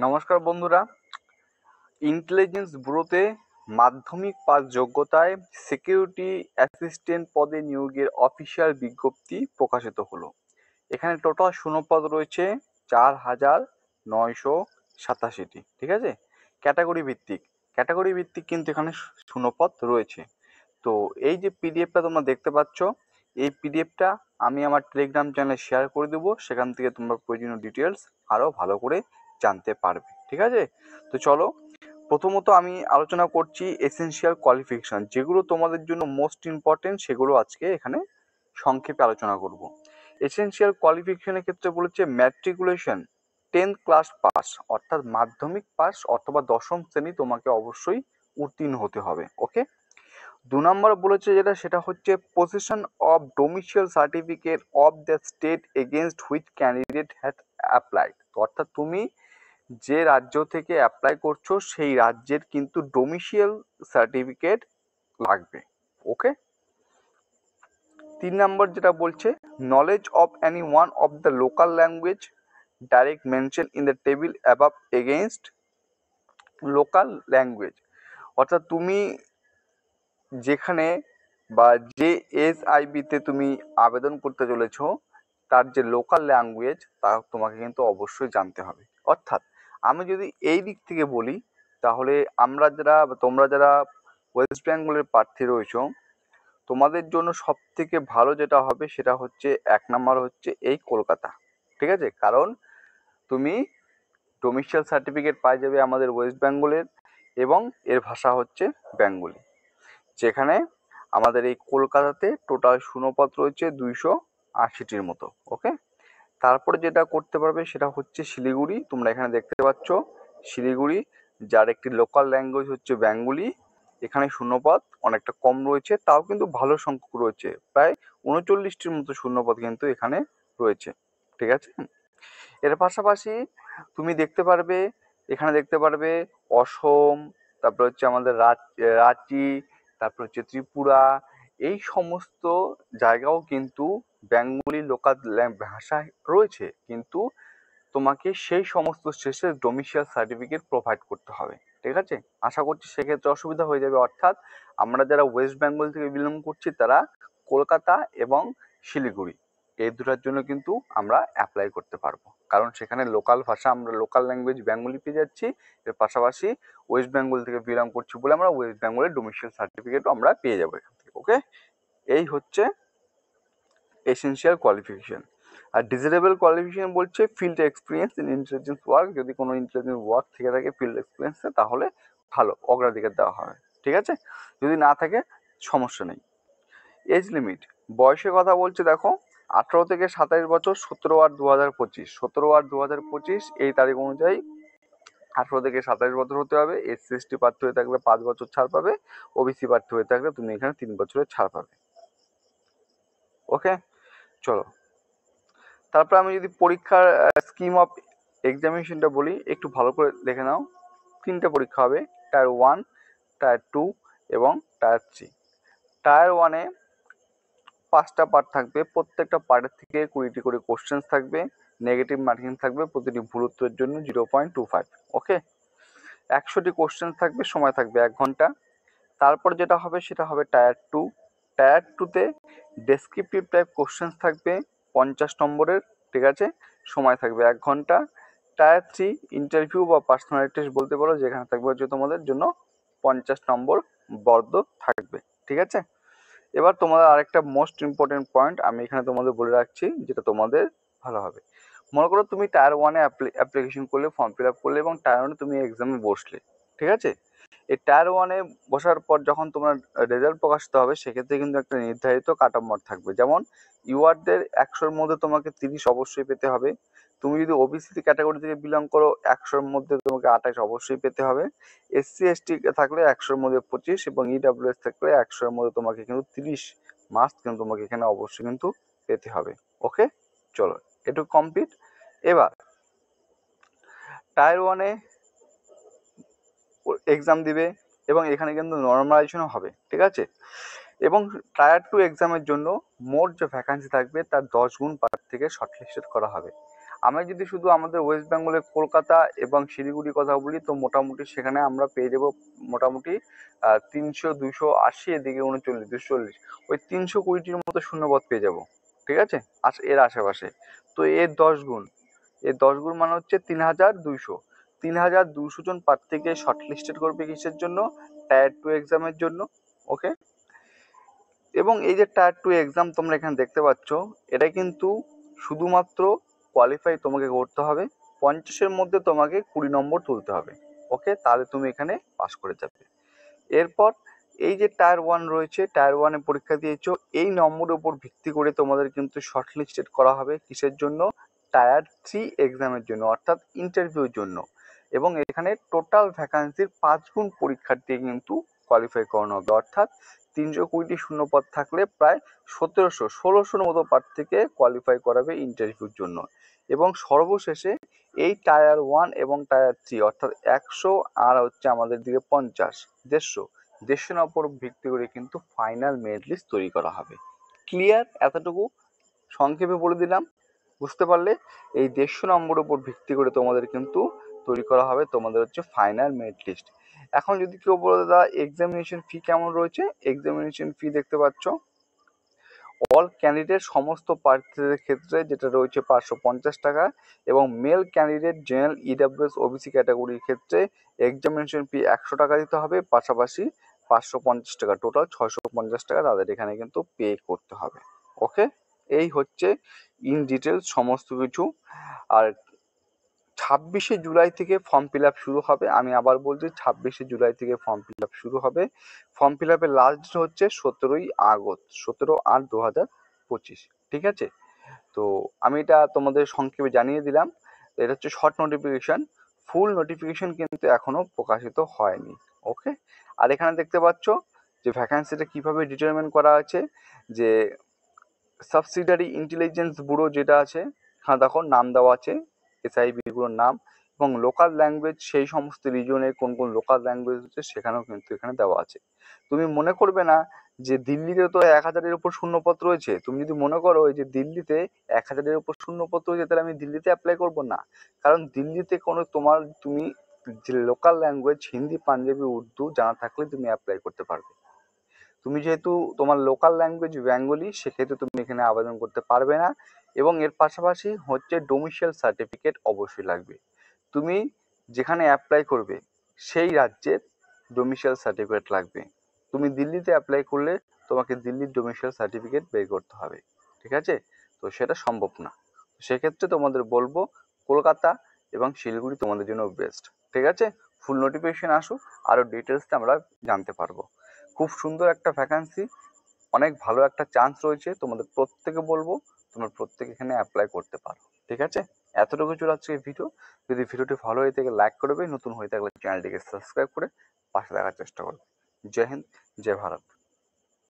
নমস্কার বন্ধুরা, ইন্টেলিজেন্স ব্যুরোতে মাধ্যমিক পাস যোগ্যতায় সিকিউরিটি অ্যাসিস্ট্যান্ট পদে নিয়োগের অফিসিয়াল বিজ্ঞপ্তি প্রকাশিত হলো। এখানে টোটাল শূন্যপদ রয়েছে 4,987টি। ঠিক আছে, ক্যাটাগরি ভিত্তিক কিন্তু এখানে শূন্যপদ রয়েছে। তো এই যে পিডিএফটা তোমরা দেখতে পাচ্ছ, এই পিডিএফটা আমি আমার টেলিগ্রাম চ্যানেলে শেয়ার করে দেবো। সেখান থেকে তোমরা প্রয়োজনীয় ডিটেলস আরও ভালো করে জানতে পারবে। ঠিক আছে, তো চলো প্রথমত আমি আলোচনা করছি এসেনশিয়াল কোয়ালিফিকেশন, যেগুলো তোমাদের জন্য মোস্ট ইম্পর্টেন্ট, সেগুলো আজকে এখানে সংক্ষেপে আলোচনা করব। এসেনশিয়াল কোয়ালিফিকেশনের ক্ষেত্রে বলেছে ম্যাট্রিকুলেশন 10th ক্লাস পাস, অর্থাৎ মাধ্যমিক পাস অথবা দশম শ্রেণী তোমাকে অবশ্যই উত্তীর্ণ হতে হবে। ওকে, 2 নম্বর বলেছে সেটা হচ্ছে position of domicile certificate of the state against which candidate had applied, অর্থাৎ তুমি যে রাজ্য থেকে অ্যাপ্লাই করছো সেই রাজ্যের কিন্তু ডোমিসাইল সার্টিফিকেট লাগবে। ওকে, 3 নম্বর যেটা বলছে knowledge of any one of the local language direct mention in the table above against local language, অর্থাৎ তুমি যেখানে বা যে এসআইবিতে তুমি আবেদন করতে চলেছো তার যে লোকাল ল্যাঙ্গুয়েজ তা তোমাকে কিন্তু অবশ্যই জানতে হবে। অর্থাৎ আমি যদি এই দিক থেকে বলি, তাহলে তোমরা যারা ওয়েস্ট বেঙ্গলের প্রার্থী রয়েছো, তোমাদের জন্য সব থেকে ভালো যেটা হবে সেটা হচ্ছে 1 নম্বর হচ্ছে এই কলকাতা। ঠিক আছে, কারণ তুমি ডোমিসাইল সার্টিফিকেট পাই যাবে আমাদের ওয়েস্ট বেঙ্গলের, এবং এর ভাষা হচ্ছে বেঙ্গলি, যেখানে আমাদের এই কলকাতাতে টোটাল শূন্যপদ রয়েছে 280টির মতো। ওকে, তারপরে যেটা করতে পারবে সেটা হচ্ছে শিলিগুড়ি। তোমরা এখানে দেখতে পাচ্ছ শিলিগুড়ি, যার একটি লোকাল ল্যাঙ্গুয়েজ হচ্ছে বেঙ্গলি। এখানে শূন্যপদ অনেকটা কম রয়েছে, তাও কিন্তু ভালো সংখ্যক রয়েছে, প্রায় 39টির মতো শূন্যপদ কিন্তু এখানে রয়েছে। ঠিক আছে, এর পাশাপাশি তুমি এখানে দেখতে পারবে অসম, তারপর হচ্ছে আমাদের রাঁচি, তারপর হচ্ছে ত্রিপুরা, এই সমস্ত জায়গাও কিন্তু বেঙ্গলি লোকাল ভাষা রয়েছে, কিন্তু তোমাকে সেই সমস্ত শেষে ডোমিসাইল সার্টিফিকেট প্রোভাইড করতে হবে। ঠিক আছে, আশা করছি সেক্ষেত্রে অসুবিধা হয়ে যাবে। অর্থাৎ আমরা যারা ওয়েস্ট বেঙ্গল থেকে বিলং করছি তারা কলকাতা এবং শিলিগুড়ি এই দুটার জন্য কিন্তু আমরা অ্যাপ্লাই করতে পারবো, কারণ সেখানে লোকাল ভাষা, আমরা লোকাল ল্যাঙ্গুয়েজ বেঙ্গলি পেয়ে যাচ্ছি। এর পাশাপাশি ওয়েস্ট বেঙ্গল থেকে বিলং করছি বলে আমরা ওয়েস্ট বেঙ্গলের ডোমিসাইল সার্টিফিকেটও আমরা পেয়ে যাবো এখান থেকে। ওকে, এই হচ্ছে এসেনশিয়াল কোয়ালিফিকেশন। আর ডিজারেবল কোয়ালিফিকেশন বলছে field experience in intelligence work, যদি কোনো ইন্টেলিজেন্স ওয়ার্ক থেকে থাকে ফিল্ড এক্সপিরিয়েন্সে তাহলে ভালো, অগ্রাধিকার দেওয়া হবে। ঠিক আছে, যদি না থাকে সমস্যা নেই। এজ লিমিট, বয়সের কথা বলছে দেখো 18 থেকে 27 বছর, 17/8/2025, 17/8/2025 এই তারিখ অনুযায়ী 18 থেকে 27 বছর হতে হবে। এসসি এসটি প্রার্থী হয়ে থাকলে 5 বছর ছাড় পাবে, ওবিসি প্রার্থী হয়ে থাকলে তুমি এখানে 3 বছরের ছাড় পাবে। ওকে, চলো তারপর আমি যদি পরীক্ষার স্কিম অফ এক্সামিনেশনটা বলি, একটু ভালো করে দেখে নাও। 3টে পরীক্ষা হবে, টায়ার 1, টায়ার 2 এবং টায়ার 3। টায়ার 1-এ 5টা পার্ট থাকবে, প্রত্যেকটা পার্টের থেকে 20টি করে কোশ্চেন্স থাকবে, নেগেটিভ মার্কিং থাকবে প্রতিটি ভুল উত্তরের জন্য 0.25। ওকে, 100টি কোশ্চেন্স থাকবে, সময় থাকবে 1 ঘন্টা। তারপর যেটা হবে সেটা হবে টায়ার 2। টায়ার 2-তে ডেসক্রিপটিভ টাইপ কোশ্চেন্স থাকবে 50 নম্বরের। ঠিক আছে, সময় থাকবে 1 ঘন্টা। টায়ার 3 ইন্টারভিউ বা পার্সোনালিটি টেস্ট বলতে পারো, যেখানে থাকবে হচ্ছে তোমাদের জন্য 50 নম্বর বরাদ্দ থাকবে। ঠিক আছে, এবার তোমাদের আরেকটা মোস্ট ইম্পর্টেন্ট পয়েন্ট আমি এখানে তোমাদের বলে রাখছি, যেটা তোমাদের ভালো হবে। মনে করো তুমি টায়ার 1-এ অ্যাপ্লিকেশন করলে, ফর্ম ফিল আপ করলে এবং টায়ার 1-এ তুমি এক্সামে বসলে। ঠিক আছে, এই টায়ার 1-এ বসার পর যখন তোমার রেজাল্ট প্রকাশিত হবে, সেক্ষেত্রে কিন্তু একটা নির্ধারিত কাট অফ মার্ক থাকবে। যেমন ইউআরদের 100-র মধ্যে তোমাকে 30 অবশ্যই পেতে হবে। তুমি যদি ওবিসি ক্যাটাগরি থেকে বিলং করো, 100-র মধ্যে তোমাকে 28 অবশ্যই পেতে হবে। এসসি এসটি থাকলে 100-র মধ্যে 25, এবং ইডাব্লিউএস থাকলে 100-এর মধ্যে তোমাকে কিন্তু 30 মার্কস কিন্তু তোমাকে এখানে অবশ্যই কিন্তু পেতে হবে। ওকে, চলো এটুকু কমপ্লিট। এবার টায়ার 1-এ এক্সাম দিবে এবং এখানে কিন্তু নর্মালাইজেশনও হবে। ঠিক আছে, এবং টায়ার 2 এক্সামের জন্য মোট যে ভ্যাকান্সি থাকবে তার 10 গুণ পার থেকে শর্টলিস্টেড করা হবে। আমি যদি শুধু আমাদের ওয়েস্ট বেঙ্গলের কলকাতা এবং শিলিগুড়ির কথা বলি, তো মোটামুটি সেখানে আমরা পেয়ে যাব মোটামুটি 300, 280, এদিকে 39, 240, ওই 320টির মতো শূন্যপদ পেয়ে যাব। ঠিক আছে, এর আশেপাশে। তো এর 10 গুণ, মানে হচ্ছে 3200। 3200 জন প্রার্থীকে শর্টলিস্টেড করবে কিসের জন্য? টায়ার 2 এক্সামের জন্য। ওকে, এবং এই যে টায়ার 2 এক্সাম তোমরা এখানে দেখতে পাচ্ছ, এটা কিন্তু শুধুমাত্র কোয়ালিফাই তোমাকে করতে হবে, 50-এর মধ্যে তোমাকে 20 নম্বর তুলতে হবে। ওকে, তাহলে তুমি এখানে পাস করে যাবে। এরপর এই যে টায়ার 1 রয়েছে, টায়ার 1 এ পরীক্ষা দিয়েছো, এই নম্বরের উপর ভিত্তি করে তোমাদের কিন্তু শর্টলিস্টেড করা হবে কিসের জন্য? টায়ার 3 এক্সামের জন্য, অর্থাৎ ইন্টারভিউর জন্য। এবং এখানে টোটাল ভ্যাকান্সির 5 গুণ পরীক্ষার্থী কিন্তু কোয়ালিফাই করানো হবে, অর্থাৎ 320টি শূন্যপদ থাকলে প্রায় 1600 মতো প্রার্থীকে কোয়ালিফাই করাবে ইন্টারভিউর জন্য। এবং সর্বশেষে এই টায়ার 1 এবং টায়ার 3, অর্থাৎ 100 আর হচ্ছে আমাদের দিকে 50, 150 উপর ভিত্তি করে কিন্তু ফাইনাল মেরিট লিস্ট তৈরি করা হবে। ক্লিয়ার? এতটুকু সংক্ষেপে বলে দিলাম, বুঝতে পারলে? এই 150 নম্বরের উপর ভিত্তি করে তোমাদের কিন্তু তৈরি করা হবে তোমাদের হচ্ছে ফাইনাল মেরিট লিস্ট। এখন যদি কেউ বলে দাদা এক্সামিনেশন ফি কেমন রয়েছে, এক্সামিনেশন ফি দেখতে পাচ্ছ অল ক্যান্ডিডেট সমস্ত প্রার্থীদের ক্ষেত্রে যেটা রয়েছে 550 টাকা, এবং male candidate general EWS OBC ক্যাটাগরির ক্ষেত্রে এক্সামিনেশন ফি 100 টাকা দিতে হবে, পাশাপাশি 550 টাকা, টোটাল 650 টাকা তাদের এখানে কিন্তু পে করতে হবে। ওকে, এই হচ্ছে ইন ডিটেলস সমস্ত কিছু। আর 26শে জুলাই থেকে ফর্ম ফিল আপ শুরু হবে। আমি আবার বলছি 26শে জুলাই থেকে ফর্ম ফিল আপ শুরু হবে। ফর্ম ফিল আপের লাস্ট ডেট হচ্ছে 17ই আগস্ট, 17/8/2025। ঠিক আছে, তো আমি এটা তোমাদের সংক্ষেপে জানিয়ে দিলাম। এটা হচ্ছে শর্ট নোটিফিকেশন, ফুল নোটিফিকেশন কিন্তু এখনো প্রকাশিত হয়নি। ওকে, আর এখানে দেখতে পাচ্ছ যে ভ্যাকান্সিটা কিভাবে ডিটারমিন করা আছে, যে সাবসিডারি ইন্টেলিজেন্স ব্যুরো যেটা আছে, হ্যাঁ দেখো নাম দেওয়া আছে এসআইবি গুলোর নাম, এবং লোকাল ল্যাঙ্গুয়েজ সেই সমস্ত রিজনের কোন কোন লোকাল ল্যাঙ্গুয়েজ হচ্ছে সেখানেও কিন্তু এখানে দেওয়া আছে। তুমি মনে করবে না যে দিল্লিতে তো 1000-এর উপর শূন্যপদ রয়েছে, তুমি যদি মনে করো যে দিল্লিতে 1000-এর উপর শূন্যপদ রয়েছে তাহলে আমি দিল্লিতে অ্যাপ্লাই করবো না, কারণ দিল্লিতে কোনো তুমি যে লোকাল ল্যাঙ্গুয়েজ হিন্দি, পাঞ্জাবি, উর্দু জানা থাকলে তুমি অ্যাপ্লাই করতে পারবে। তুমি যেহেতু তোমার লোকাল ল্যাঙ্গুয়েজ বেঙ্গলি, সেক্ষেত্রে তুমি এখানে আবেদন করতে পারবে না। এবং এর পাশাপাশি হচ্ছে ডোমিসাইল সার্টিফিকেট অবশ্যই লাগবে। তুমি যেখানে অ্যাপ্লাই করবে সেই রাজ্যের ডোমিসাইল সার্টিফিকেট লাগবে। তুমি দিল্লিতে অ্যাপ্লাই করলে তোমাকে দিল্লির ডোমিসাইল সার্টিফিকেট বের করতে হবে। ঠিক আছে, তো সেটা সম্ভব না। সেক্ষেত্রে তোমাদের বলবো কলকাতা এবং শিলিগুড়ি তোমাদের জন্য বেস্ট। ঠিক আছে, ফুল নোটিফিকেশন আসুক, আরও ডিটেলসটা আমরা জানতে পারবো। খুব সুন্দর একটা ভ্যাকান্সি, অনেক ভালো একটা চান্স রয়েছে, তোমাদের প্রত্যেকে বলবো তোমরা প্রত্যেকে এখানে অ্যাপ্লাই করতে পারো। ঠিক আছে, এতটুকু ছিল আজকে ভিডিও। যদি ভিডিওটি ভালো হয়ে থাকে লাইক করবে, নতুন হয়ে থাকলে চ্যানেলটিকে সাবস্ক্রাইব করে পাশে থাকার চেষ্টা করবে। জয় হিন্দ, জয় ভারত।